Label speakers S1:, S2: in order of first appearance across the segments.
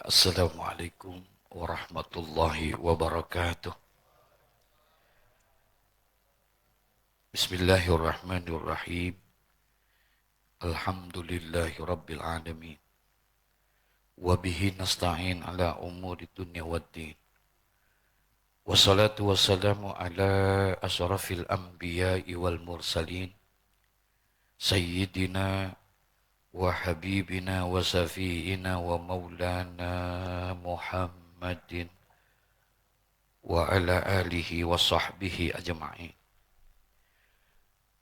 S1: Assalamualaikum warahmatullahi wabarakatuh. Bismillahirrahmanirrahim. Alhamdulillahi rabbil alamin. Wabihi nasta'in ala umuri dunya waddin. Wassalatu wassalamu ala asrafil anbiya'i wal mursalin. Sayyidina wa habibina wa safiina wa maulana Muhammadin wa ala alihi wa sahbihi ajma'in.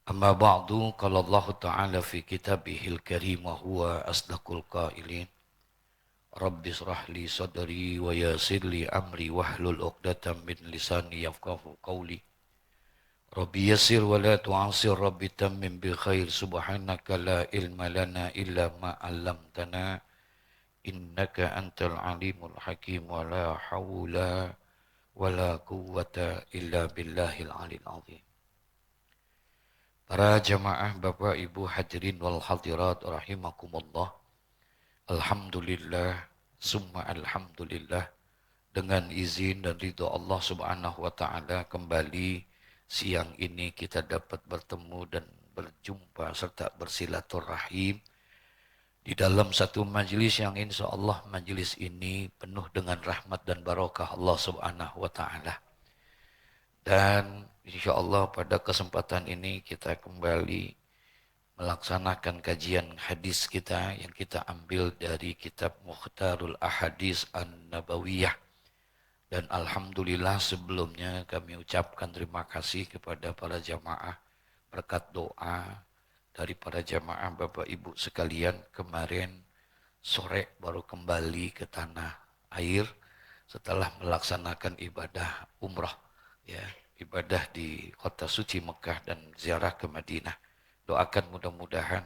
S1: Amma ba'du, qala Allah Ta'ala fi kitabihil karim wa huwa asdaqul qailin. Rabbi israh li sadri wa yassir li amri wahlul 'uqdatam min lisani yafqahu qawli. Rabbi yassir wa la tu'assir, Rabbi tammim bi khair, subhanaka la ilma lana illa ma 'allamtana innaka antal alimul hakim, wa la haula wa la quwwata illa billahil aliyil azim. Para jamaah Bapak Ibu hadirin wal hadirat rahimakumullah. Alhamdulillah, summa alhamdulillah, dengan izin dan ridho Allah Subhanahu wa taala kembali siang ini kita dapat bertemu dan berjumpa serta bersilaturahim di dalam satu majelis yang insya Allah majelis ini penuh dengan rahmat dan barakah Allah Subhanahu wa taala. Dan insya Allah pada kesempatan ini kita kembali melaksanakan kajian hadis kita yang kita ambil dari kitab Mukhtarul Ahadits An-Nabawiyah. Dan alhamdulillah sebelumnya kami ucapkan terima kasih kepada para jamaah berkat doa dari para jamaah Bapak Ibu sekalian. Kemarin sore baru kembali ke tanah air setelah melaksanakan ibadah umrah, ya, ibadah di kota suci Mekah dan ziarah ke Madinah. Doakan mudah-mudahan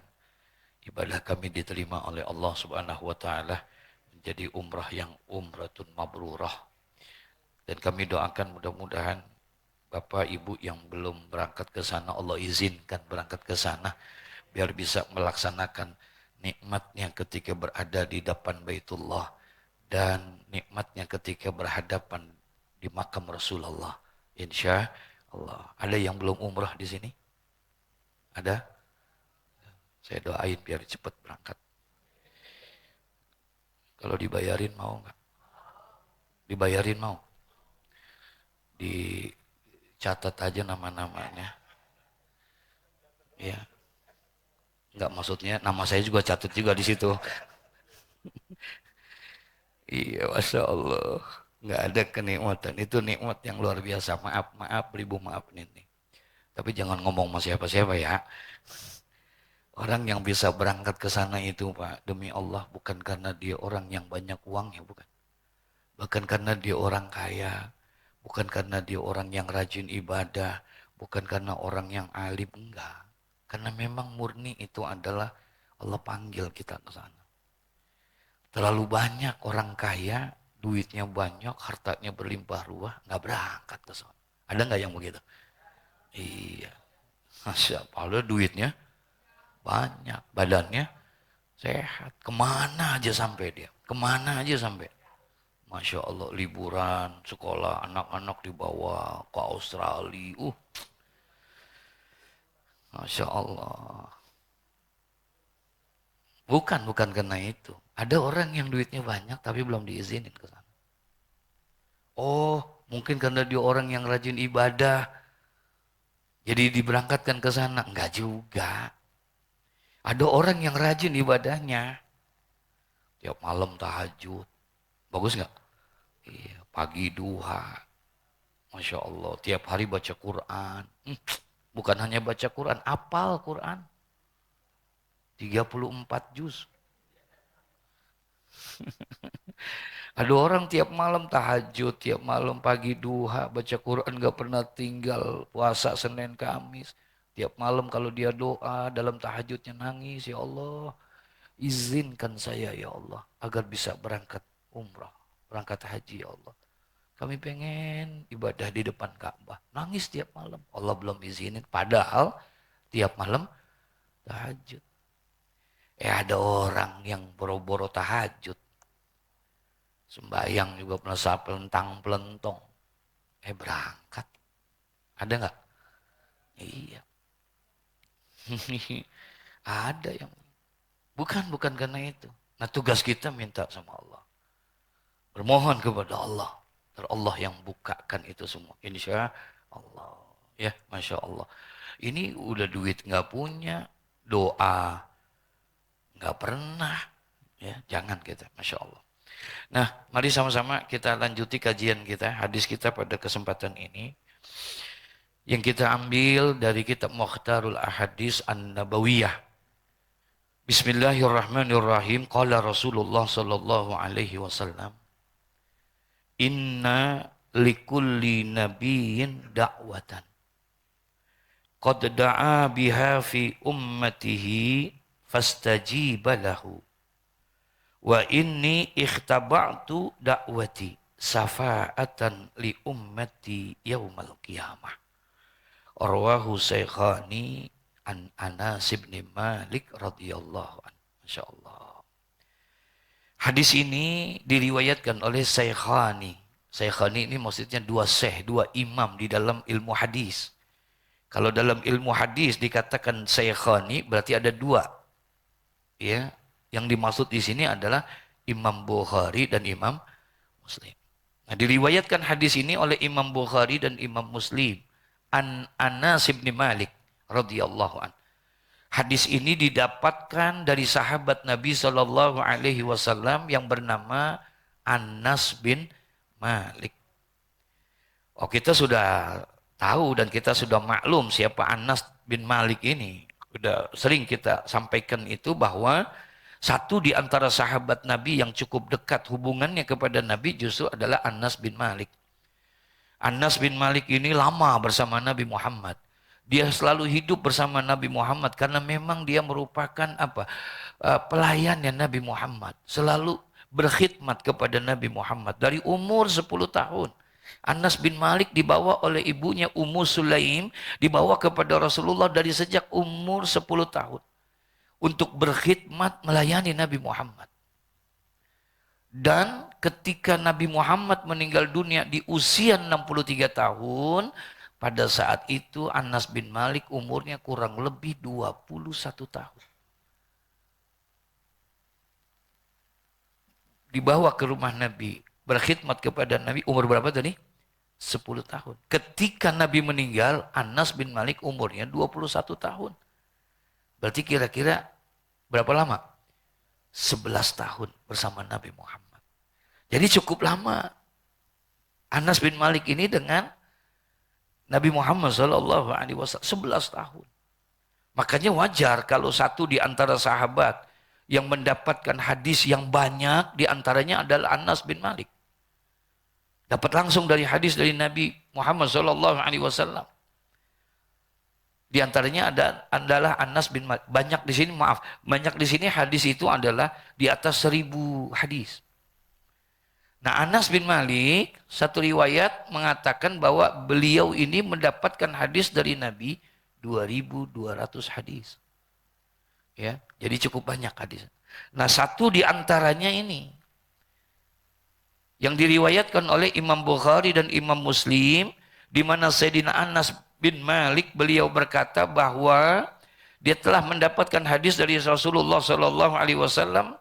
S1: ibadah kami diterima oleh Allah Subhanahu wa taala menjadi umrah yang umratun mabrurah. Dan kami doakan mudah-mudahan Bapak Ibu yang belum berangkat ke sana Allah izinkan berangkat ke sana biar bisa melaksanakan nikmatnya ketika berada di depan Baitullah dan nikmatnya ketika berhadapan di makam Rasulullah. Insya Allah. Ada yang belum umrah di sini? Ada? Saya doain biar cepat berangkat. Kalau dibayarin mau nggak? Dibayarin mau? Dicatat aja nama-namanya. Ya, nggak, maksudnya nama saya juga catat juga di situ. Iya, masya Allah. Nggak ada kenikmatan. Itu nikmat yang luar biasa. Maaf, maaf, ribu maaf nih. Tapi jangan ngomong sama siapa-siapa ya. Orang yang bisa berangkat ke sana itu Pak, demi Allah, bukan karena dia orang yang banyak uangnya, bukan. Bukan karena dia orang kaya, bukan karena dia orang yang rajin ibadah, bukan karena orang yang alim, enggak. Karena memang murni itu adalah Allah panggil kita ke sana. Terlalu banyak orang kaya, duitnya banyak, hartanya berlimpah ruah, nggak berangkat ke sana. Ada nggak yang begitu? Iya. Masya Allah, duitnya banyak, badannya sehat. Kemana aja sampai dia? Kemana aja sampai? Masya Allah, liburan, sekolah, anak-anak dibawa ke Australia. Masya Allah. Bukan karena itu. Ada orang yang duitnya banyak tapi belum diizinin ke sana. Oh, mungkin karena dia orang yang rajin ibadah. Jadi diberangkatkan ke sana. Enggak juga. Ada orang yang rajin ibadahnya. Tiap malam tahajud. Bagus nggak? Iya, pagi duha. Masya Allah, tiap hari baca Quran. Bukan hanya baca Quran, apal Quran. 34 juz. Ada orang tiap malam tahajud, tiap malam pagi duha, baca Quran gak pernah tinggal, puasa Senin Kamis. Tiap malam kalau dia doa dalam tahajudnya nangis, ya Allah, izinkan saya ya Allah agar bisa berangkat umrah, berangkat haji ya Allah. Kami pengen ibadah di depan Ka'bah. Nangis tiap malam. Allah belum izinin. Padahal tiap malam tahajud. Ada orang yang boro-boro tahajud. Sembayang juga merasa pelentang-pelentong. Berangkat. Ada nggak? Iya. Ada yang bukan karena itu. Nah tugas kita minta sama Allah. Bermohon kepada Allah. Allah yang bukakan itu semua. Insya Allah. Ya, Masya Allah. Ini udah duit nggak punya. Doa nggak pernah. Ya, jangan kita. Masya Allah. Nah, mari sama-sama kita lanjuti kajian kita. Hadis kita pada kesempatan ini. Yang kita ambil dari kitab Mukhtarul Ahadis An-Nabawiyah. Bismillahirrahmanirrahim. Qala Rasulullah sallallahu alaihi wasallam. Inna likulli nabiyyin da'watan. Qad da'a biha fi ummatihi fastajiba lahu. Wa inni ikhtaba'tu da'wati safa'atan li ummati yaumal qiyamah. Arwahu Syekhani an Anas bin Malik radhiyallahu anhu. Masyaallah. Hadis ini diriwayatkan oleh Syekhani. Syekhani ini maksudnya dua syekh, dua imam di dalam ilmu hadis. Kalau dalam ilmu hadis dikatakan Syekhani berarti ada dua. Ya, yang dimaksud di sini adalah Imam Bukhari dan Imam Muslim. Nah, diriwayatkan hadis ini oleh Imam Bukhari dan Imam Muslim. An Anas bin Malik radhiyallahu an. Hadis ini didapatkan dari sahabat Nabi Shallallahu Alaihi Wasallam yang bernama Anas bin Malik. Oh, kita sudah tahu dan kita sudah maklum siapa Anas bin Malik ini. Sudah sering kita sampaikan itu bahwa satu di antara sahabat Nabi yang cukup dekat hubungannya kepada Nabi justru adalah Anas bin Malik. Anas bin Malik ini lama bersama Nabi Muhammad. Dia selalu hidup bersama Nabi Muhammad karena memang dia merupakan pelayannya Nabi Muhammad. Selalu berkhidmat kepada Nabi Muhammad dari umur 10 tahun. Anas bin Malik dibawa oleh ibunya Ummu Sulaim, dibawa kepada Rasulullah dari sejak umur 10 tahun untuk berkhidmat melayani Nabi Muhammad. Dan ketika Nabi Muhammad meninggal dunia di usia 63 tahun, pada saat itu Anas bin Malik umurnya kurang lebih 21 tahun. Dibawa ke rumah Nabi, berkhidmat kepada Nabi umur berapa tadi? 10 tahun. Ketika Nabi meninggal, Anas bin Malik umurnya 21 tahun. Berarti kira-kira berapa lama? 11 tahun bersama Nabi Muhammad. Jadi cukup lama Anas bin Malik ini dengan Nabi Muhammad SAW 11 tahun. Makanya wajar kalau satu di antara sahabat yang mendapatkan hadis yang banyak di antaranya adalah Anas bin Malik. Dapat langsung dari hadis dari Nabi Muhammad SAW. Di antaranya adalah Anas bin Malik. Banyak di sini hadis itu adalah di atas 1000 hadis. Nah, Anas bin Malik satu riwayat mengatakan bahwa beliau ini mendapatkan hadis dari Nabi 2200 hadis. Ya, jadi cukup banyak hadis. Nah, satu di antaranya ini yang diriwayatkan oleh Imam Bukhari dan Imam Muslim, di mana Sayyidina Anas bin Malik beliau berkata bahwa dia telah mendapatkan hadis dari Rasulullah sallallahu alaihi wasallam.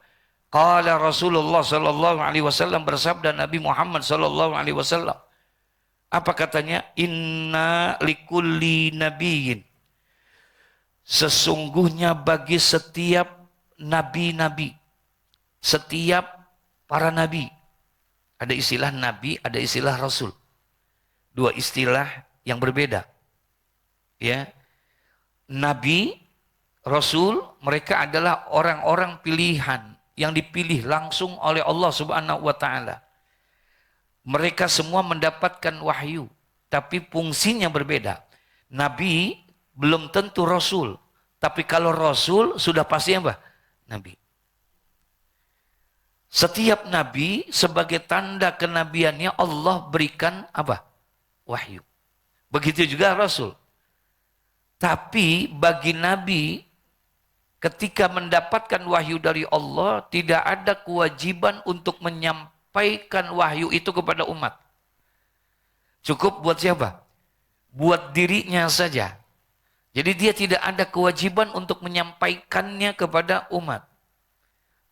S1: Qala Rasulullah sallallahu alaihi wasallam, bersabda Nabi Muhammad sallallahu alaihi wasallam. Apa katanya? Inna likulli nabiyyin. Sesungguhnya bagi setiap nabi-nabi, setiap para nabi, ada istilah nabi, ada istilah rasul. Dua istilah yang berbeda. Ya, nabi, rasul, mereka adalah orang-orang pilihan yang dipilih langsung oleh Allah Subhanahu wa taala. Mereka semua mendapatkan wahyu, tapi fungsinya berbeda. Nabi belum tentu rasul, tapi kalau rasul sudah pasti apa? Nabi. Setiap nabi sebagai tanda kenabiannya Allah berikan apa? Wahyu. Begitu juga rasul. Tapi bagi Nabi ketika mendapatkan wahyu dari Allah tidak ada kewajiban untuk menyampaikan wahyu itu kepada umat. Cukup buat siapa? Buat dirinya saja. Jadi dia tidak ada kewajiban untuk menyampaikannya kepada umat.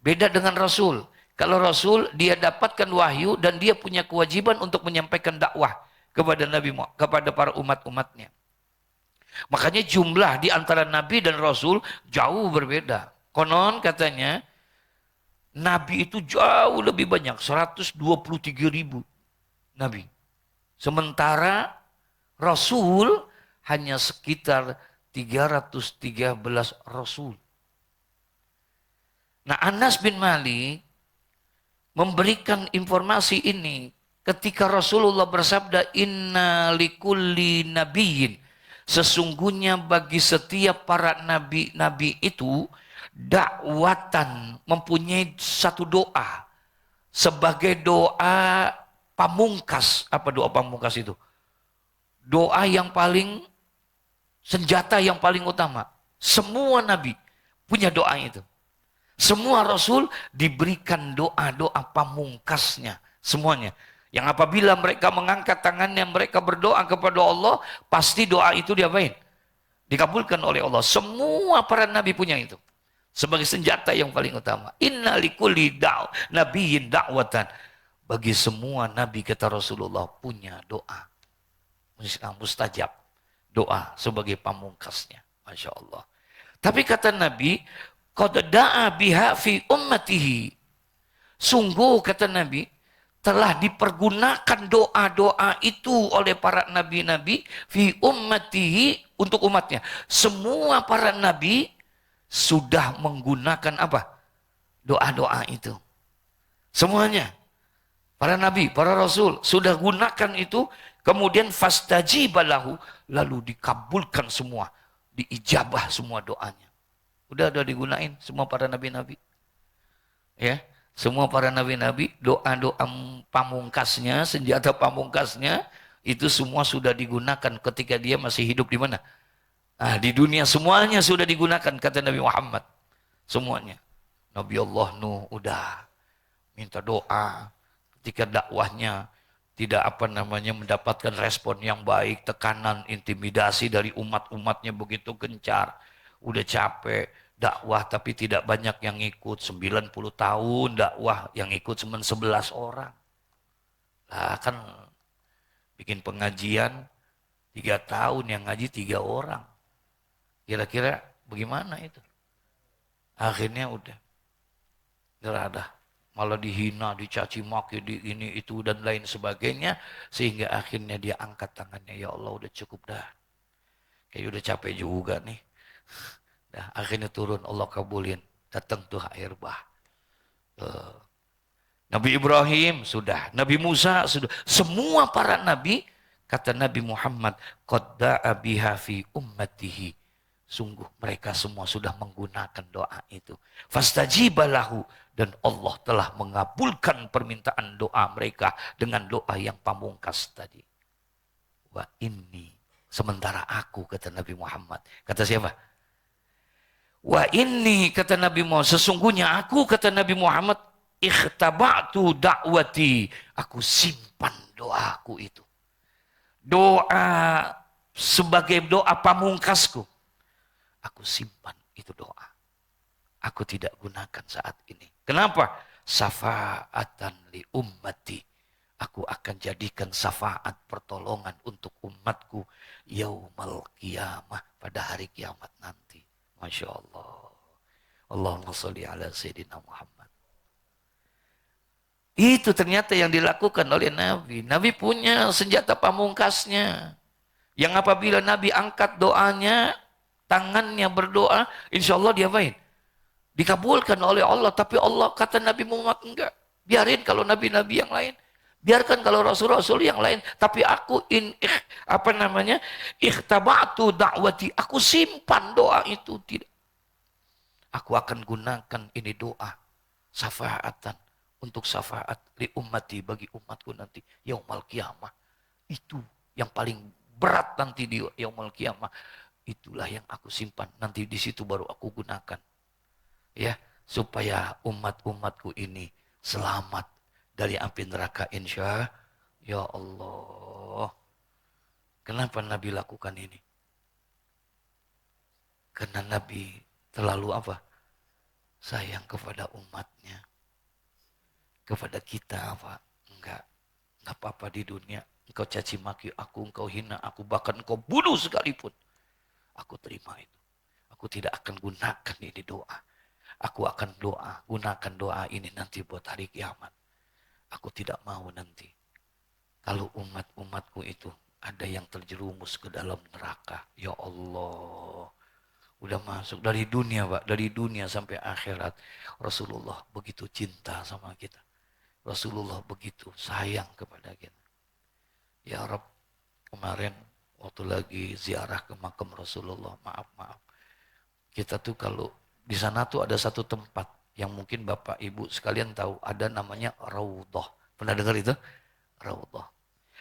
S1: Beda dengan Rasul. Kalau Rasul dia dapatkan wahyu dan dia punya kewajiban untuk menyampaikan dakwah kepada Nabi Muhammad, kepada para umat-umatnya. Makanya jumlah di antara Nabi dan Rasul jauh berbeda. Konon katanya Nabi itu jauh lebih banyak, 123.000 Nabi. Sementara Rasul hanya sekitar 313 Rasul. Nah, Anas bin Malik memberikan informasi ini ketika Rasulullah bersabda, inna likulli nabiyyin, sesungguhnya bagi setiap para nabi-nabi itu dakwatan, mempunyai satu doa sebagai doa pamungkas. Apa doa pamungkas itu? Doa yang paling, senjata yang paling utama. Semua nabi punya doa itu. Semua Rasul diberikan doa-doa pamungkasnya. Semuanya. Yang apabila mereka mengangkat tangannya, mereka berdoa kepada Allah, pasti doa itu diapain? Dikabulkan oleh Allah. Semua para nabi punya itu. Sebagai senjata yang paling utama. Inna likulli nabiyyin da'watan. Bagi semua nabi, kata Rasulullah, punya doa. Mustajab. Doa sebagai pamungkasnya. Masya Allah. Tapi kata Nabi, qad da'a biha fi ummatihi. Sungguh kata Nabi, telah dipergunakan doa-doa itu oleh para nabi-nabi fi ummatihi, untuk umatnya. Semua para nabi sudah menggunakan apa? Doa-doa itu. Semuanya. Para nabi, para rasul sudah gunakan itu, kemudian fastajibalahu, lalu dikabulkan semua, diijabah semua doanya. Udah digunain semua para nabi-nabi. Ya, semua para nabi-nabi, doa-doa pamungkasnya, senjata pamungkasnya, itu semua sudah digunakan ketika dia masih hidup di mana? Nah, di dunia semuanya sudah digunakan, kata Nabi Muhammad. Semuanya. Nabi Allah Nuh udah minta doa ketika dakwahnya tidak mendapatkan respon yang baik, tekanan, intimidasi dari umat-umatnya begitu gencar. Udah capek dakwah tapi tidak banyak yang ikut. 90 tahun dakwah, yang ikut cuma 11 orang. Lah kan bikin pengajian 3 tahun, yang ngaji 3 orang. Kira-kira bagaimana itu? Akhirnya udah nggak ada. Malah dihina, dicaci maki, di ini itu dan lain sebagainya. Sehingga akhirnya dia angkat tangannya, ya Allah udah cukup dah. Kayak udah capek juga nih. Nah, akhirnya turun, Allah kabulin. Datang tuh air bah. Nabi Ibrahim sudah, Nabi Musa sudah. Semua para nabi, kata Nabi Muhammad, qad da'a biha fi ummatihi. Sungguh mereka semua sudah menggunakan doa itu. Fastajibalahu, dan Allah telah mengabulkan permintaan doa mereka dengan doa yang pamungkas tadi. Wa inni, sementara aku, kata Nabi Muhammad. Kata siapa? Wa inni, kata Nabi Muhammad, sesungguhnya aku, kata Nabi Muhammad, ikhtaba'tu da'wati, aku simpan doaku itu. Doa sebagai doa pamungkasku. Aku simpan itu doa. Aku tidak gunakan saat ini. Kenapa? Safa'atan li ummati. Aku akan jadikan syafaat, pertolongan untuk umatku yaumal qiyamah, pada hari kiamat nanti. Masya Allah. Allahumma sholli ala Sayyidina Muhammad. Itu ternyata yang dilakukan oleh Nabi. Nabi punya senjata pamungkasnya. Yang apabila Nabi angkat doanya, tangannya berdoa, insya Allah diapain? Dikabulkan oleh Allah. Tapi Allah, kata Nabi Muhammad, enggak. Biarin kalau nabi-nabi yang lain. Biarkan kalau rasul-rasul yang lain. Tapi aku ikhtaba'tu da'wati. Aku simpan doa itu. Tidak. Aku akan gunakan ini doa. Syafaatan. Untuk syafaat li ummati, bagi umatku nanti. Yaumal qiyamah. Itu yang paling berat nanti di yaumal qiyamah. Itulah yang aku simpan. Nanti di situ baru aku gunakan. Ya, supaya umat-umatku ini selamat dari api neraka insya ya Allah. Kenapa Nabi lakukan ini? Karena Nabi terlalu apa? Sayang kepada umatnya. Kepada kita apa? Enggak apa-apa di dunia. Engkau caci maki aku, engkau hina aku, bahkan engkau bunuh sekalipun. Aku terima itu. Aku tidak akan gunakan ini doa. Aku akan gunakan doa ini nanti buat hari kiamat. Aku tidak mau nanti. Kalau umatku itu ada yang terjerumus ke dalam neraka. Ya Allah. Udah masuk dari dunia Pak. Dari dunia sampai akhirat. Rasulullah begitu cinta sama kita. Rasulullah begitu sayang kepada kita. Ya Rabb, kemarin waktu lagi ziarah ke makam Rasulullah, maaf. Kita tuh kalau di sana tuh ada satu tempat yang mungkin Bapak Ibu sekalian tahu, ada namanya Raudhah. Pernah dengar itu? Raudhah.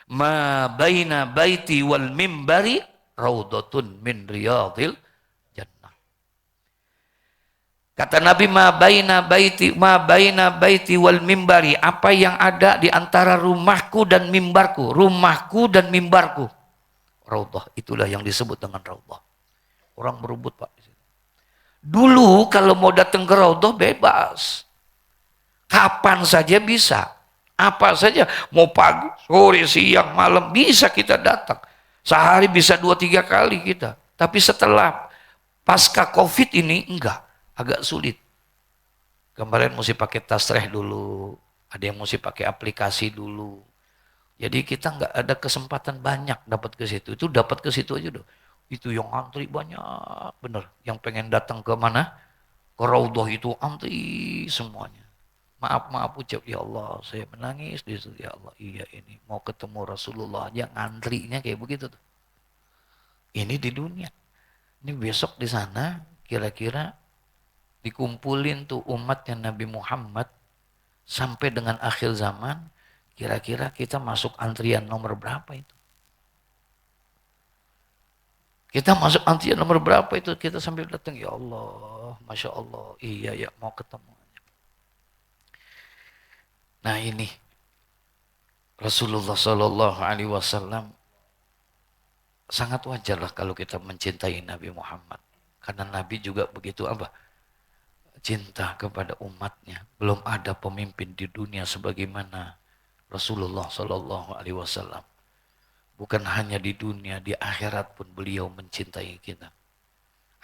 S1: Ma baina baiti wal mimbari raudhatun min riyadil jannah. Kata Nabi ma baina baiti wal mimbari, apa yang ada di antara rumahku dan mimbarku, Raudhah, itulah yang disebut dengan Raudhah. Orang berebut Pak. Dulu kalau mau datang ke Raudhah bebas. Kapan saja bisa. Apa saja, mau pagi, sore, siang, malam bisa kita datang. Sehari bisa 2-3 kali kita. Tapi setelah pasca Covid ini enggak, agak sulit. Kemarin mesti pakai tasreh dulu, ada yang mesti pakai aplikasi dulu. Jadi kita enggak ada kesempatan banyak dapat ke situ. Itu dapat ke situ aja doh. Itu yang antri banyak, bener. Yang pengen datang ke mana? Ke Raudhah itu antri semuanya. Maaf ucap, ya Allah saya menangis di situ, ya Allah iya ini mau ketemu Rasulullah aja ngantrinya kayak begitu tuh. Ini di dunia. Ini besok di sana kira-kira dikumpulin tuh umatnya Nabi Muhammad sampai dengan akhir zaman, kira-kira kita masuk antrian nomor berapa itu? Kita masuk antrian nomor berapa itu? Kita sambil datang, ya Allah, Masya Allah, iya ya mau ketemu. Nah ini Rasulullah Shallallahu Alaihi Wasallam sangat wajar lah kalau kita mencintai Nabi Muhammad, karena Nabi juga begitu apa? Cinta kepada umatnya. Belum ada pemimpin di dunia sebagaimana Rasulullah Shallallahu Alaihi Wasallam. Bukan hanya di dunia, di akhirat pun beliau mencintai kita.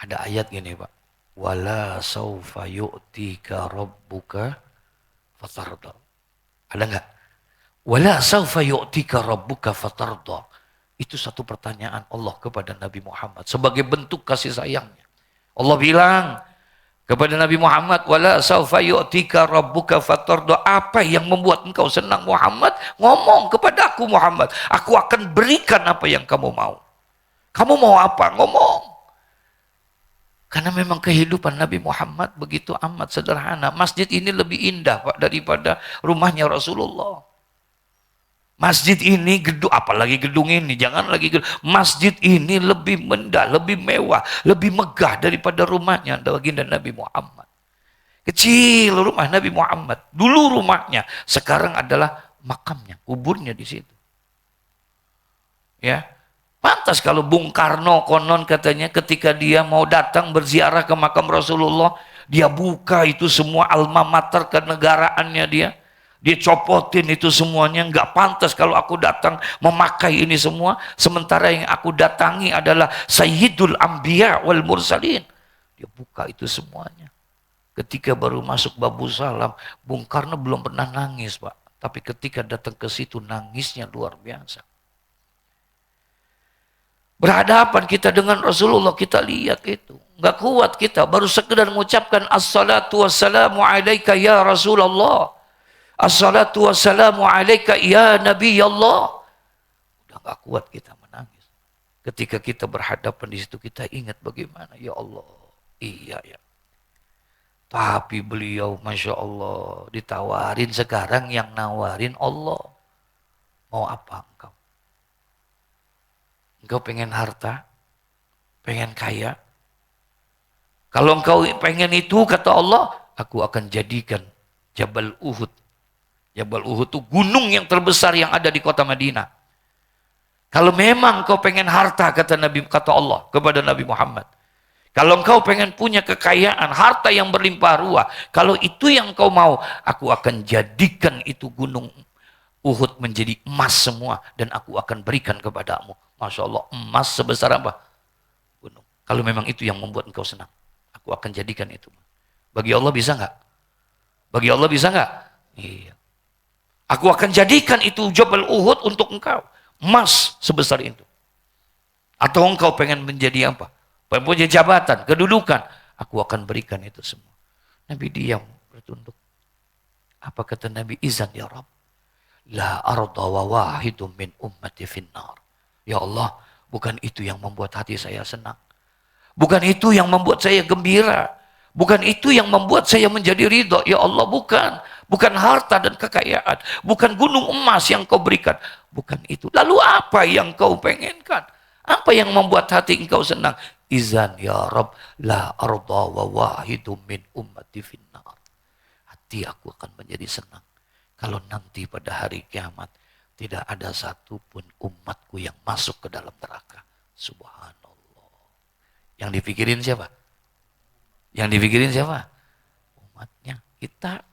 S1: Ada ayat gini Pak, wala saufa yu'tika rabbuka fatarda. Ada enggak? Wala saufa yu'tika rabbuka fatarda. Itu satu pertanyaan Allah kepada Nabi Muhammad sebagai bentuk kasih sayangnya. Allah bilang kepada Nabi Muhammad, wala saufa yu'tika rabbuka fatarda. Apa yang membuat engkau senang Muhammad? Ngomong kepada aku Muhammad. Aku akan berikan apa yang kamu mau. Kamu mau apa? Ngomong. Karena memang kehidupan Nabi Muhammad begitu amat sederhana. Masjid ini lebih indah Pak daripada rumahnya Rasulullah. Masjid ini gedung, apalagi gedung ini, jangan lagi gedung. Masjid ini lebih mendah, lebih mewah, lebih megah daripada rumahnya baginda Nabi Muhammad. Kecil rumah Nabi Muhammad. Dulu rumahnya, sekarang adalah makamnya, kuburnya di situ. Ya. Pantas kalau Bung Karno konon katanya ketika dia mau datang berziarah ke makam Rasulullah, dia buka itu semua alma mater kenegaraannya dia. Dia copotin itu semuanya. Nggak pantas kalau aku datang memakai ini semua. Sementara yang aku datangi adalah Sayyidul Anbiya wal Mursalin. Dia buka itu semuanya. Ketika baru masuk Babu Salam, Bung Karno belum pernah nangis Pak. Tapi ketika datang ke situ nangisnya luar biasa. Berhadapan kita dengan Rasulullah, kita lihat itu. Nggak kuat kita, baru sekedar mengucapkan assalatu wassalamu alaika ya Rasulullah. Assalatu wassalamu alaika ya Nabi Allah. Udah nggak kuat kita menangis. Ketika kita berhadapan di situ, kita ingat bagaimana, ya Allah, iya ya. Tapi beliau, Masya Allah, ditawarin sekarang yang nawarin Allah. Mau apa engkau? Engkau pengen harta, pengen kaya. Kalau engkau pengen itu, kata Allah, aku akan jadikan Jabal Uhud Jabal Uhud itu gunung yang terbesar yang ada di kota Madinah. Kalau memang kau pengen harta, kata Allah kepada Nabi Muhammad, kalau engkau pengen punya kekayaan, harta yang berlimpah ruah, kalau itu yang kau mau, aku akan jadikan itu gunung Uhud menjadi emas semua, dan aku akan berikan kepadamu. Masya Allah, emas sebesar apa? Gunung. Kalau memang itu yang membuat engkau senang, aku akan jadikan itu. Bagi Allah bisa nggak? Bagi Allah bisa nggak? Iya. Aku akan jadikan itu Jabal Uhud untuk engkau. Emas sebesar itu. Atau engkau pengen menjadi apa? Punya jabatan, kedudukan. Aku akan berikan itu semua. Nabi diam, bertunduk. Apa kata Nabi? Izan ya Rabb. La arda wa wahidum min ummati finnar. Ya Allah, bukan itu yang membuat hati saya senang. Bukan itu yang membuat saya gembira. Bukan itu yang membuat saya menjadi ridho. Ya Allah, bukan. Bukan harta dan kekayaan. Bukan gunung emas yang kau berikan. Bukan itu. Lalu apa yang kau pengenkan? Apa yang membuat hati engkau senang? Izan ya Rabb la arda wa wahidum min ummati finnar. Hati aku akan menjadi senang. Kalau nanti pada hari kiamat tidak ada satupun umatku yang masuk ke dalam neraka. Subhanallah. Yang dipikirin siapa? Yang dipikirin siapa? Umatnya. Kita.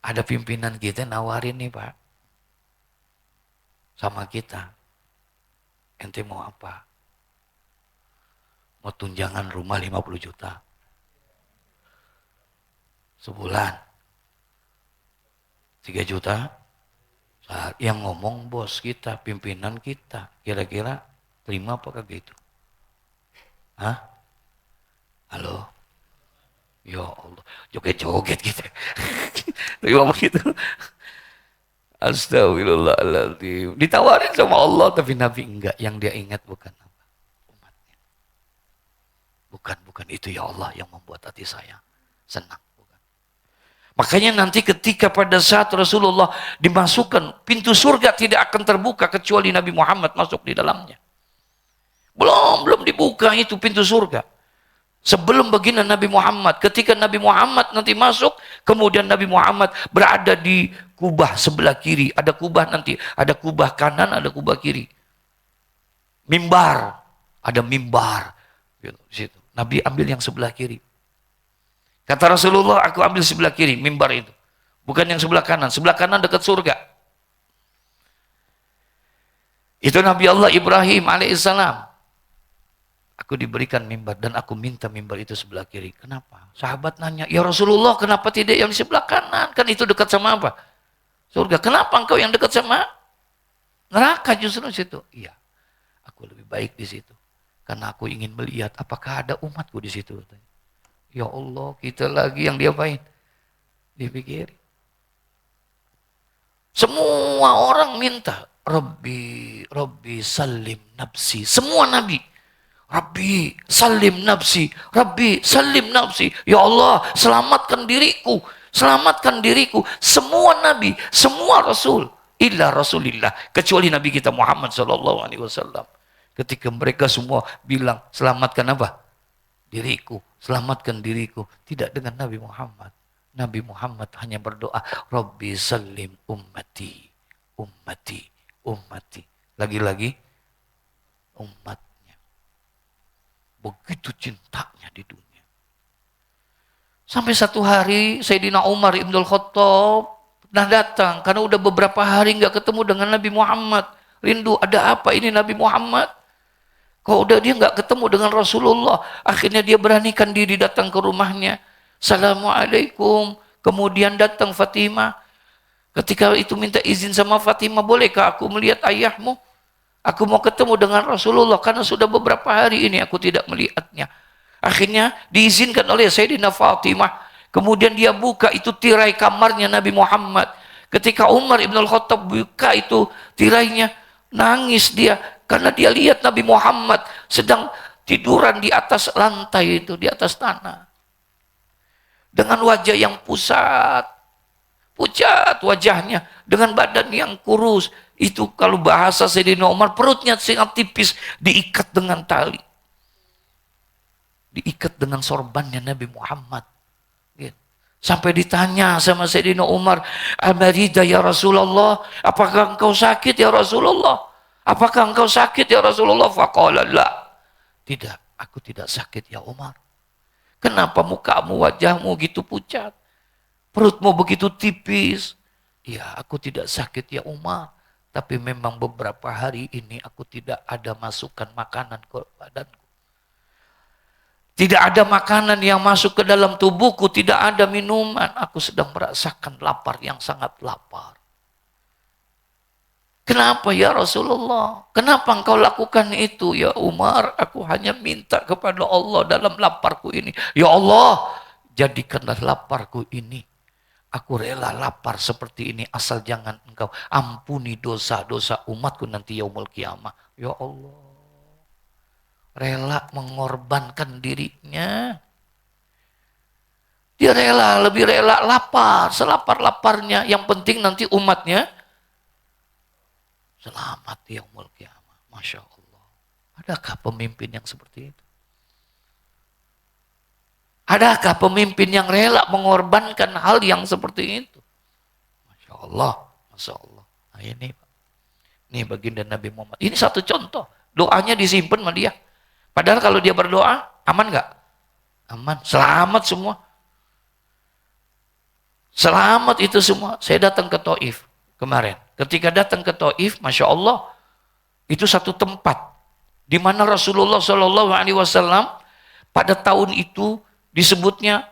S1: Ada pimpinan kita nawarin nih Pak. Sama kita. Ente mau apa? Mau tunjangan rumah 50 juta. Sebulan. 3 juta. Yang ngomong bos kita, pimpinan kita. Kira-kira terima apa kagak itu? Hah? Halo? Ya Allah, joget-joget gitu. Terima begitu. Astagfirullahaladzim. Ditawarin sama Allah, tapi Nabi enggak. Yang dia ingat bukan apa? Umatnya. Bukan itu ya Allah yang membuat hati saya senang. Bukan. Makanya nanti ketika pada saat Rasulullah dimasukkan, pintu surga tidak akan terbuka kecuali Nabi Muhammad masuk di dalamnya. Belum dibuka itu pintu surga. Sebelum baginda Nabi Muhammad, ketika Nabi Muhammad nanti masuk, kemudian Nabi Muhammad berada di kubah sebelah kiri. Ada kubah nanti, ada kubah kanan, ada kubah kiri. Mimbar, ada mimbar. Gitu, Nabi ambil yang sebelah kiri. Kata Rasulullah, aku ambil sebelah kiri, mimbar itu. Bukan yang sebelah kanan. Sebelah kanan dekat surga. Itu Nabi Allah Ibrahim alaihissalam. Aku diberikan mimbar dan aku minta mimbar itu sebelah kiri. Kenapa? Sahabat nanya, ya Rasulullah kenapa tidak yang di sebelah kanan? Kan itu dekat sama apa? Surga. Kenapa engkau yang dekat sama neraka justru di situ? Iya, aku lebih baik di situ. Karena aku ingin melihat apakah ada umatku di situ. Ya Allah, kita lagi yang diapain? Dipikir. Semua orang minta, Rabbi salim nafsi. Semua nabi. Rabbi salim nafsi, Rabbi salim nafsi. Ya Allah, selamatkan diriku, selamatkan diriku. Semua nabi, semua rasul, illa rasulillah, kecuali nabi kita Muhammad SAW. Ketika mereka semua bilang selamatkan apa? Diriku, selamatkan diriku. Tidak dengan Nabi Muhammad. Nabi Muhammad hanya berdoa, Rabbi salim ummati, ummati, ummati. Lagi-lagi umat. Begitu cintanya di dunia. Sampai satu hari Sayyidina Umar Ibnul Khattab pernah datang karena udah beberapa hari nggak ketemu dengan Nabi Muhammad. Rindu, ada apa ini Nabi Muhammad? Kok udah dia nggak ketemu dengan Rasulullah? Akhirnya dia beranikan diri datang ke rumahnya. Assalamualaikum. Kemudian datang Fatimah. Ketika itu minta izin sama Fatimah, bolehkah aku melihat ayahmu? Aku mau ketemu dengan Rasulullah karena sudah beberapa hari ini aku tidak melihatnya. Akhirnya diizinkan oleh Sayyidina Fatimah. Kemudian dia buka itu tirai kamarnya Nabi Muhammad. Ketika Umar Ibn Al-Khattab buka itu tirainya, nangis dia. Karena dia lihat Nabi Muhammad sedang tiduran di atas lantai itu, di atas tanah. Dengan wajah yang pucat wajahnya, dengan badan yang kurus. Itu kalau bahasa Sayyidina Umar, perutnya sangat tipis, diikat dengan tali. Diikat dengan sorbannya Nabi Muhammad. Sampai ditanya sama Sayyidina Umar, "Amarida ya Rasulullah, apakah engkau sakit ya Rasulullah? Apakah engkau sakit ya Rasulullah?" Faqala la. Tidak, aku tidak sakit ya Umar. Kenapa mukamu, wajahmu gitu pucat? Perutmu begitu tipis? Ya, aku tidak sakit ya Umar. Tapi memang beberapa hari ini aku tidak ada masukan makanan ke badanku. Tidak ada makanan yang masuk ke dalam tubuhku, tidak ada minuman. Aku sedang merasakan lapar yang sangat lapar. Kenapa ya Rasulullah? Kenapa engkau lakukan itu ya Umar? Aku hanya minta kepada Allah dalam laparku ini. Ya Allah, jadikanlah laparku ini. Aku rela lapar seperti ini asal jangan engkau ampuni dosa-dosa umatku nanti yaumul kiamah. Ya Allah. Rela mengorbankan dirinya. Dia rela, lebih rela lapar, selapar-laparnya. Yang penting nanti umatnya selamat yaumul kiamah. Masya Allah. Adakah pemimpin yang seperti itu? Adakah pemimpin yang rela mengorbankan hal yang seperti itu? Masya Allah. Masya Allah. Nah ini baginda Nabi Muhammad. Ini satu contoh. Doanya disimpan sama dia. Padahal kalau dia berdoa, aman nggak? Aman. Selamat semua. Selamat itu semua. Saya datang ke Taif kemarin. Ketika datang ke Taif, Masya Allah, itu satu tempat di mana Rasulullah Shallallahu Alaihi Wasallam pada tahun itu disebutnya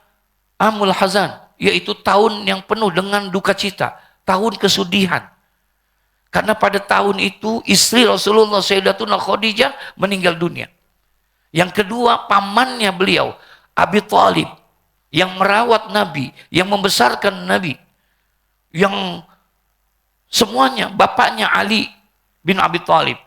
S1: Amul Hazan, yaitu tahun yang penuh dengan duka cita, tahun kesudihan. Karena pada tahun itu istri Rasulullah Sayyidatuna Khadijah meninggal dunia. Yang kedua, pamannya beliau, Abi Thalib, yang merawat Nabi, yang membesarkan Nabi, yang semuanya, bapaknya Ali bin Abi Thalib,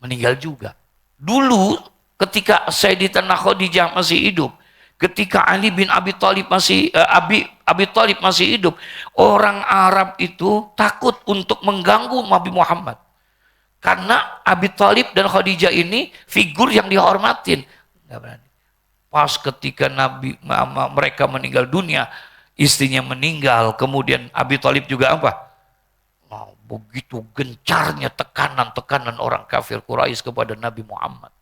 S1: meninggal juga. Dulu ketika Sayyidatuna Khadijah masih hidup, ketika Ali bin Abi Thalib Abi Thalib masih hidup, orang Arab itu takut untuk mengganggu Nabi Muhammad. Karena Abi Thalib dan Khadijah ini figur yang dihormatin. Nggak berani. Pas ketika mereka meninggal dunia, istrinya meninggal, kemudian Abi Thalib juga apa? Oh, begitu gencarnya tekanan orang kafir Quraisy kepada Nabi Muhammad.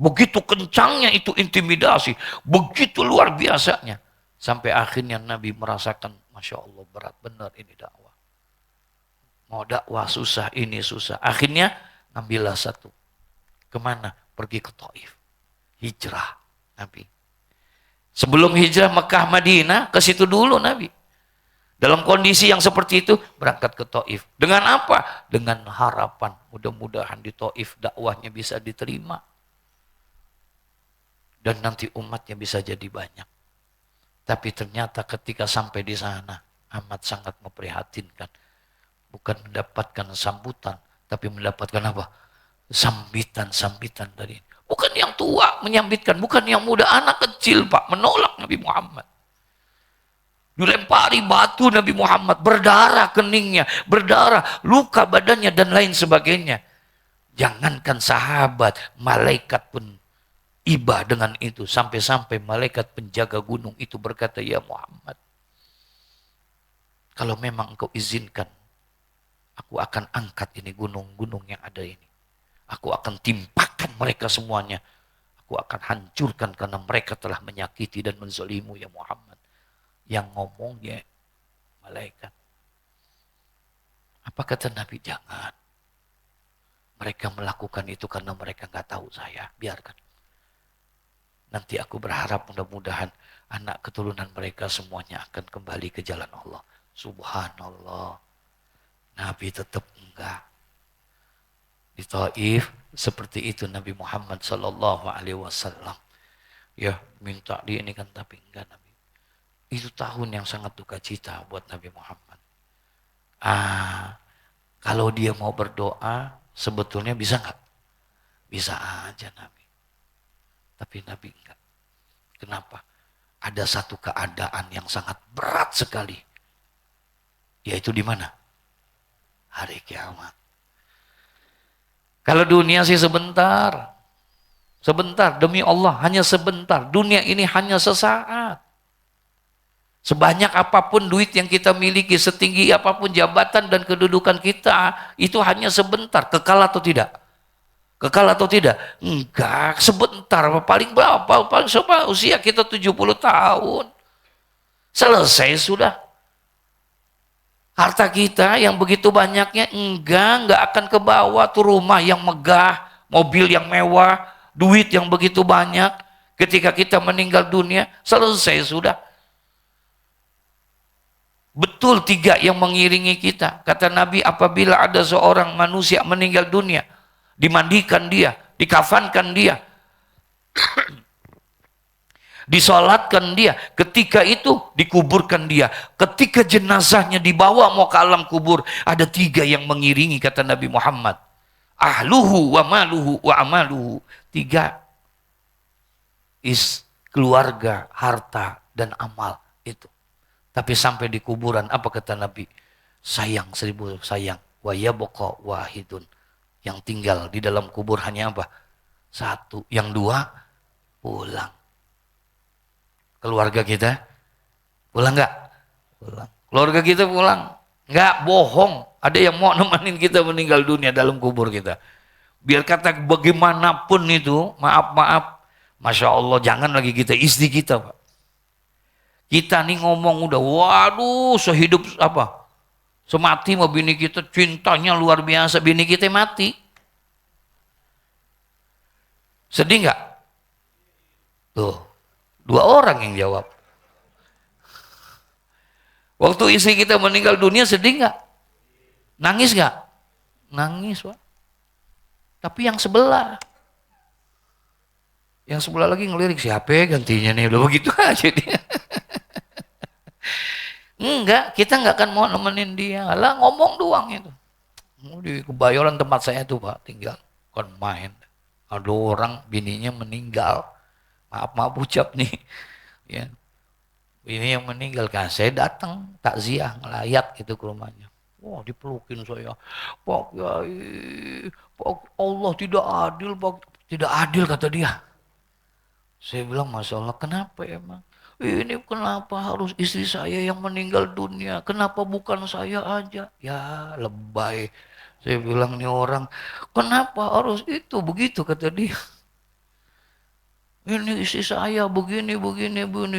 S1: Begitu kencangnya itu intimidasi, begitu luar biasanya. Sampai akhirnya Nabi merasakan, Masya Allah berat benar ini dakwah. Mau dakwah susah, ini susah. Akhirnya ngambillah satu. Kemana? Pergi ke Taif. Hijrah Nabi. Sebelum hijrah Mekah Madinah, ke situ dulu Nabi. Dalam kondisi yang seperti itu, berangkat ke Taif. Dengan apa? Dengan harapan mudah-mudahan di Taif dakwahnya bisa diterima. Dan nanti umatnya bisa jadi banyak. Tapi ternyata ketika sampai di sana, amat sangat memprihatinkan. Bukan mendapatkan sambutan, tapi mendapatkan apa? Sambitan-sambitan dari ini. Bukan yang tua menyambitkan, bukan yang muda, anak kecil Pak, menolak Nabi Muhammad. Dilempari batu Nabi Muhammad, berdarah keningnya, berdarah, luka badannya dan lain sebagainya. Jangankan sahabat, malaikat pun iba dengan itu. Sampai-sampai malaikat penjaga gunung itu berkata, ya Muhammad, kalau memang engkau izinkan, aku akan angkat ini gunung-gunung yang ada ini. Aku akan timpakan mereka semuanya. Aku akan hancurkan karena mereka telah menyakiti dan menzalimu ya Muhammad. Yang ngomongnya malaikat. Apa kata Nabi? Jangan. Mereka melakukan itu karena mereka nggak tahu saya. Biarkan. Nanti aku berharap mudah-mudahan anak keturunan mereka semuanya akan kembali ke jalan Allah. Subhanallah. Nabi tetap enggak. Di Taif seperti itu Nabi Muhammad Sallallahu Alaihi Wasallam. Ya minta di ini kan tapi enggak Nabi. Itu tahun yang sangat duka cita buat Nabi Muhammad. Kalau dia mau berdoa sebetulnya bisa enggak? Bisa aja Nabi. Tapi Nabi enggak. Kenapa? Ada satu keadaan yang sangat berat sekali. Yaitu di mana? Hari kiamat. Kalau dunia sih sebentar. Sebentar, demi Allah hanya sebentar. Dunia ini hanya sesaat. Sebanyak apapun duit yang kita miliki, setinggi apapun jabatan dan kedudukan kita, itu hanya sebentar. Kekal atau tidak? Kekal atau tidak? Enggak, sebentar. Paling berapa? Paling usia kita 70 tahun. Selesai sudah. Harta kita yang begitu banyaknya enggak akan ke bawah tuh, rumah yang megah, mobil yang mewah, duit yang begitu banyak. Ketika kita meninggal dunia, selesai sudah. Betul 3 yang mengiringi kita. Kata Nabi, apabila ada seorang manusia meninggal dunia, dimandikan dia, dikafankan dia, disolatkan dia, ketika itu dikuburkan dia, ketika jenazahnya dibawa mau ke alam kubur, ada 3 yang mengiringi, kata Nabi Muhammad, ahluhu wa maluhu wa amaluhu. 3 keluarga, harta dan amal itu. Tapi sampai di kuburan apa kata Nabi? Sayang 1000 sayang, wa yabqa wahidun. Yang tinggal di dalam kubur hanya apa? 1, yang 2 pulang. Keluarga kita pulang nggak? Pulang. Keluarga kita pulang. Nggak, bohong. Ada yang mau nemenin kita meninggal dunia dalam kubur kita. Biar kata bagaimanapun itu, maaf. Masya Allah, jangan lagi kita istri kita, Pak. Kita nih ngomong udah, waduh, sehidup apa? Semati sama bini kita, cintanya luar biasa. Bini kita mati. Sedih nggak? Tuh. 2 orang yang jawab. Waktu istri kita meninggal dunia sedih nggak? Nangis nggak? Nangis, Pak. Tapi yang sebelah lagi ngelirik, siapa ya gantinya nih, udah begitu aja dia. Enggak, kita nggak akan mau nemenin dia. Lah ngomong doang itu. Di Kebayoran tempat saya tuh, Pak, tinggal kan main. Ada orang bininya meninggal. Maaf ucap nih, ya. Ini yang meninggal kan, saya datang takziah ngelayat gitu ke rumahnya. Wah, dipelukin saya. Pak Kiai, Pak, Allah tidak adil, Pak. Tidak adil kata dia. Saya bilang, Masya Allah, kenapa emang? Ini kenapa harus istri saya yang meninggal dunia? Kenapa bukan saya aja? Ya, lebay. Saya bilang, nih orang, kenapa harus itu? Begitu kata dia. Ini istri saya begini.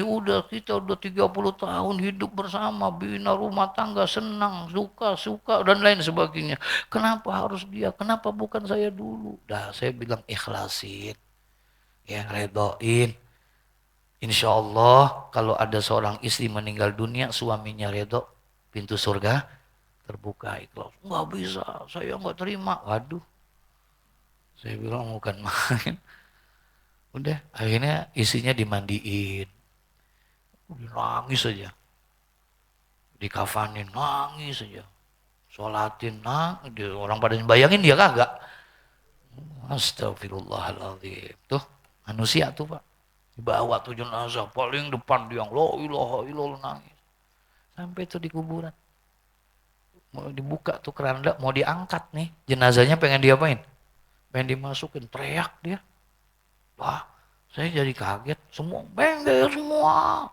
S1: Udah kita udah 30 tahun hidup bersama, bina rumah tangga, senang, suka dan lain sebagainya. Kenapa harus dia? Kenapa bukan saya dulu? Dah saya bilang ikhlasin. Ya, redoin. Insya Allah kalau ada seorang istri meninggal dunia, suaminya redo, pintu surga terbuka, ikhlas. Nggak bisa, saya nggak terima. Waduh. Saya bilang bukan main. Udah, akhirnya istrinya dimandiin. Nangis saja. Dikafanin, nangis saja. Sholatin, nangis. Orang pada bayangin dia kagak. Astagfirullahaladzim. Tuh, manusia tuh, Pak. Dibawa tuh jenazah, paling depan dia, la ilaha illallah, nangis. Sampai tuh di kuburan. Mau dibuka tuh keranda, mau diangkat nih. Jenazahnya pengen diapain? Pengen dimasukin, teriak dia. Wah, saya jadi kaget. Semua minggir semua.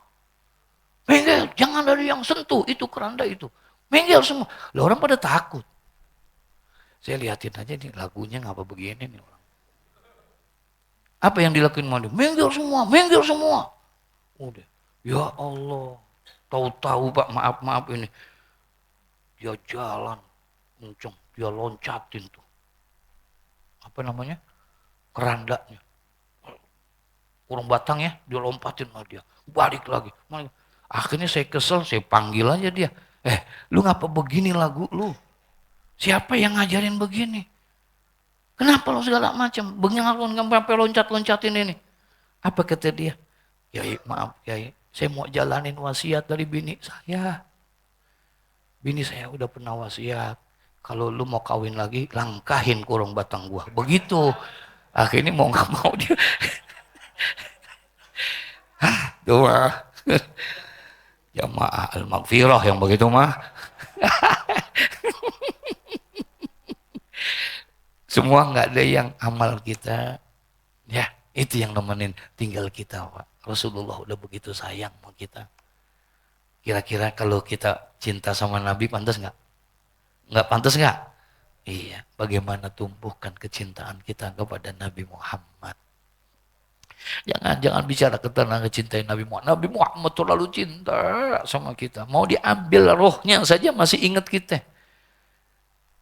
S1: Minggir, jangan dari yang sentuh itu keranda itu. Minggir semua. Lah orang pada takut. Saya liatin aja nih lagunya ngapa begini nih orang. Apa yang dilakuin mau dia? Minggir semua. Udah. Ya Allah. Tahu-tahu Pak, maaf ini. Dia jalan kenceng, dia loncatin tuh. Apa namanya? Kerandanya. Kurang batang ya, dia lompatin sama dia. Balik lagi. Akhirnya saya kesel, saya panggil aja dia. Lu ngapa begini lagu lu? Siapa yang ngajarin begini? Kenapa lu segala macam? Begini sampai loncat-loncatin ini. Apa kata dia? Yai, maaf Yai, saya mau jalanin wasiat dari bini saya. Bini saya udah pernah wasiat. Kalau lu mau kawin lagi, langkahin kurang batang gua. Begitu. Akhirnya mau gak mau dia. Tuh mah. Jamaah al-maghfirah yang begitu mah. Semua nggak ada yang amal kita. Ya, itu yang nemenin tinggal kita, Pak. Rasulullah udah begitu sayang sama kita. Kira-kira kalau kita cinta sama Nabi pantas nggak? Nggak pantas nggak? Iya. Bagaimana tumbuhkan kecintaan kita kepada Nabi Muhammad? Jangan bicara tentang cintai Nabi Muhammad. Nabi Muhammad terlalu cinta sama kita. Mau diambil rohnya saja masih ingat kita.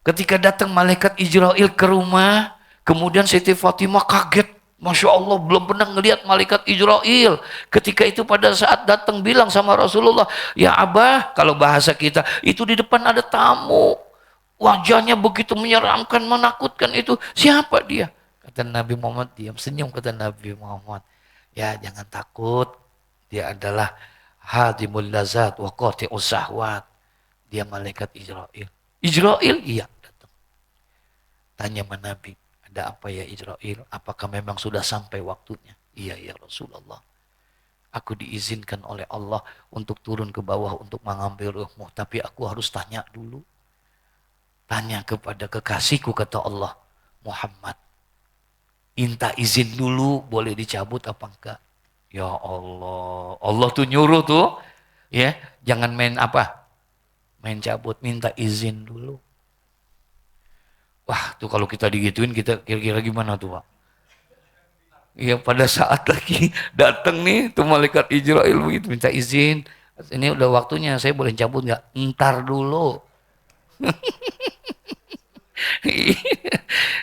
S1: Ketika datang malaikat Israel ke rumah, kemudian Siti Fatimah kaget. Masya Allah, belum pernah ngelihat malaikat Israel. Ketika itu pada saat datang bilang sama Rasulullah, ya Abah, kalau bahasa kita, itu di depan ada tamu. Wajahnya begitu menyeramkan, menakutkan itu. Siapa dia? Kata Nabi Muhammad, diam, senyum kata Nabi Muhammad. Ya jangan takut, dia adalah hadimul lazat wa qati'us syahwat. Dia malaikat Israel. Israel? Iya. Tanya sama Nabi, ada apa ya Israel? Apakah memang sudah sampai waktunya? Iya ya Rasulullah. Aku diizinkan oleh Allah untuk turun ke bawah untuk mengambil ruhmu. Tapi aku harus tanya dulu. Tanya kepada kekasihku kata Allah. Muhammad. Minta izin dulu boleh dicabut apa enggak? Ya Allah. Allah tuh nyuruh tuh. Ya, jangan main apa? Main cabut. Minta izin dulu. Wah, tuh kalau kita digituin kita kira-kira gimana tuh, Pak? Iya, pada saat lagi datang nih tuh malaikat Israel begitu minta izin. Ini udah waktunya, saya boleh cabut nggak? Ntar dulu.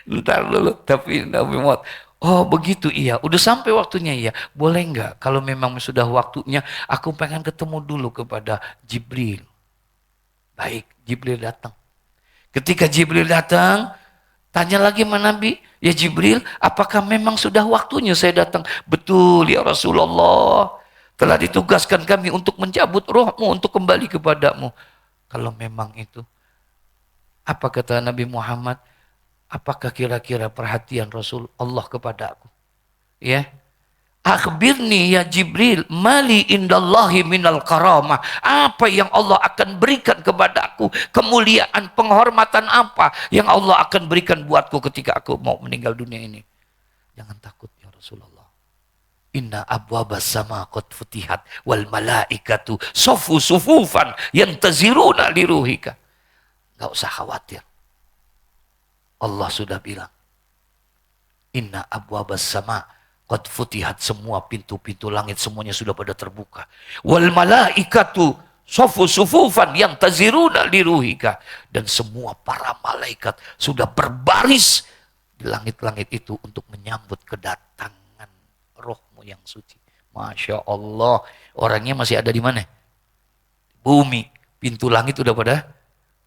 S1: Ntar dulu. Tapi Nabi Muhammad, oh begitu iya, udah sampai waktunya iya. Boleh nggak? Kalau memang sudah waktunya, aku pengen ketemu dulu kepada Jibril. Baik, Jibril datang. Ketika Jibril datang, tanya lagi sama Nabi, ya Jibril, apakah memang sudah waktunya saya datang? Betul ya Rasulullah, telah ditugaskan kami untuk mencabut rohmu, untuk kembali kepadamu. Kalau memang itu, apa kata Nabi Muhammad? Apakah kira-kira perhatian Rasul Allah kepada aku? Ya, akhbirni ya Jibril, mali indallahi minal karamah. Apa yang Allah akan berikan kepadaku? Kemuliaan, penghormatan apa yang Allah akan berikan buatku ketika aku mau meninggal dunia ini? Jangan takut ya Rasulullah. Inna abwabas sama qad futihat wal malaikatu sofu sufufan yantaziruna liruhika. Gak usah khawatir. Allah sudah bilang. Inna abwabas sama qad futihat, semua pintu-pintu langit semuanya sudah pada terbuka. Wal malaikatu sofu sufufan yang taziruna liruhika, dan semua para malaikat sudah berbaris di langit-langit itu untuk menyambut kedatangan rohmu yang suci. Masya Allah, orangnya masih ada di mana? Bumi, pintu langit udah pada,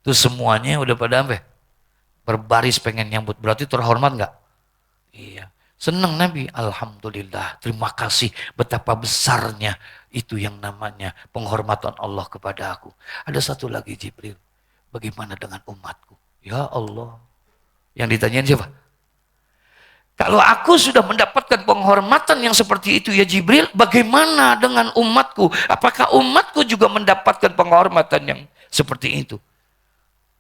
S1: tuh semuanya udah pada apa? Berbaris pengen nyambut. Berarti terhormat nggak? Iya. Senang Nabi, alhamdulillah, terima kasih betapa besarnya itu yang namanya penghormatan Allah kepada aku. Ada satu lagi Jibril, bagaimana dengan umatku? Ya Allah, yang ditanyain siapa? Kalau aku sudah mendapatkan penghormatan yang seperti itu ya Jibril, bagaimana dengan umatku? Apakah umatku juga mendapatkan penghormatan yang seperti itu?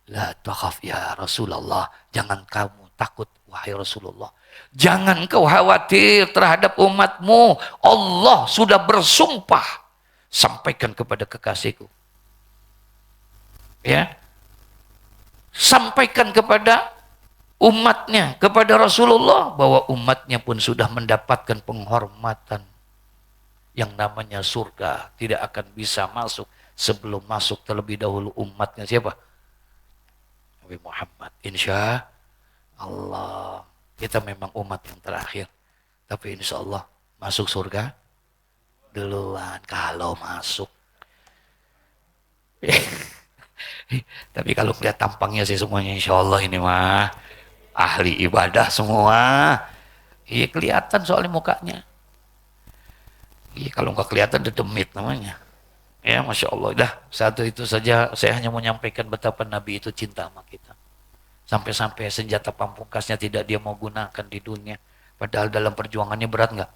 S1: La takhaf ya Rasulullah, jangan kamu takut wahai Rasulullah. Jangan kau khawatir terhadap umatmu. Allah sudah bersumpah. Sampaikan kepada kekasihku. Ya. Sampaikan kepada umatnya, kepada Rasulullah, bahwa umatnya pun sudah mendapatkan penghormatan. Yang namanya surga. Tidak akan bisa masuk sebelum masuk terlebih dahulu umatnya. Siapa? Nabi Muhammad. Insya Allah. Kita memang umat yang terakhir. Tapi insya Allah masuk surga duluan kalau masuk. Tapi kalau melihat tampangnya sih semuanya insya Allah ini mah ahli ibadah semua. Iya kelihatan soalnya mukanya. Iya kalau nggak kelihatan dedemit namanya. Ya Masya Allah. Dah satu itu saja saya hanya mau menyampaikan betapa Nabi itu cinta sama kita. Sampai-sampai senjata pamungkasnya tidak dia mau gunakan di dunia. Padahal dalam perjuangannya berat nggak?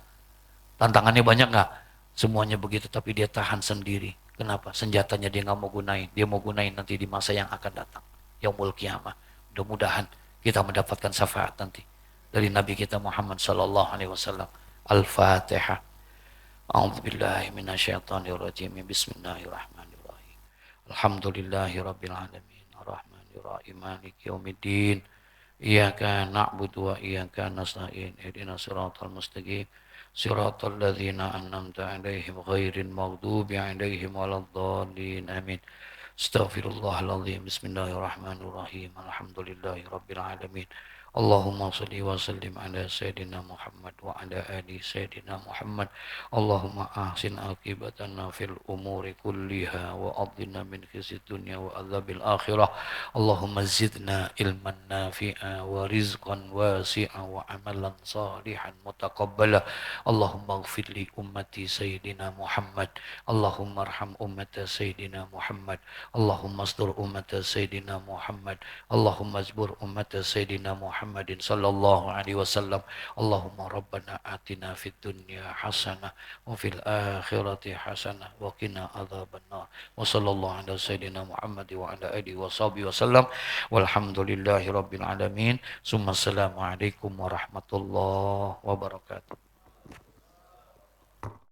S1: Tantangannya banyak nggak? Semuanya begitu, tapi dia tahan sendiri. Kenapa? Senjatanya dia nggak mau gunain. Dia mau gunain nanti di masa yang akan datang. Yaumul Qiyamah. Mudah-mudahan kita mendapatkan syafaat nanti dari Nabi kita Muhammad sallallahu alaihi wasallam. Al-Fatihah. A'udzubillahi minasyaitonirrajim. Bismillahirrahmanirrahim. Alhamdulillahi Rabbil Alamin. Ar-Rahmanir Rahim. Maliki Yaumiddin. Iyyaka na'budu wa iyyaka nasta'in. Ihdinas siratal mustaqim. Siratal ladzina an'amta 'alaihim ghairil maghdubi 'alaihim waladdallin. Amin. Astaghfirullahaladzim. Bismillahirrahmanirrahim. Alhamdulillahi Rabbil Alamin. Allahumma salli wa sallim ala Sayyidina Muhammad wa ala ali Sayyidina Muhammad. Allahumma ahsin akibatana fil umuri kulliha wa adina min khizi dunya wa adzabil akhirah. Allahumma zidna ilman nafi'a wa rizqan wasi'a wa amalan salihan mutaqabbala. Allahumma ighfir li ummati Sayyidina Muhammad. Allahumma arham ummata Sayyidina Muhammad. Allahumma astur ummata Sayyidina Muhammad. Allahumma azbur ummata Sayyidina Muhammadin sallallahu alaihi wasallam. Allahumma rabbana atina fid dunya hasanah wa fil akhirati hasanah wa qina adzabannar. Wa sallallahu ala Sayyidina Muhammad wa ala alihi wa sahbihi wasallam. Walhamdulillahi rabbil alamin. Summa assalamu alaikum warahmatullahi wabarakatuh.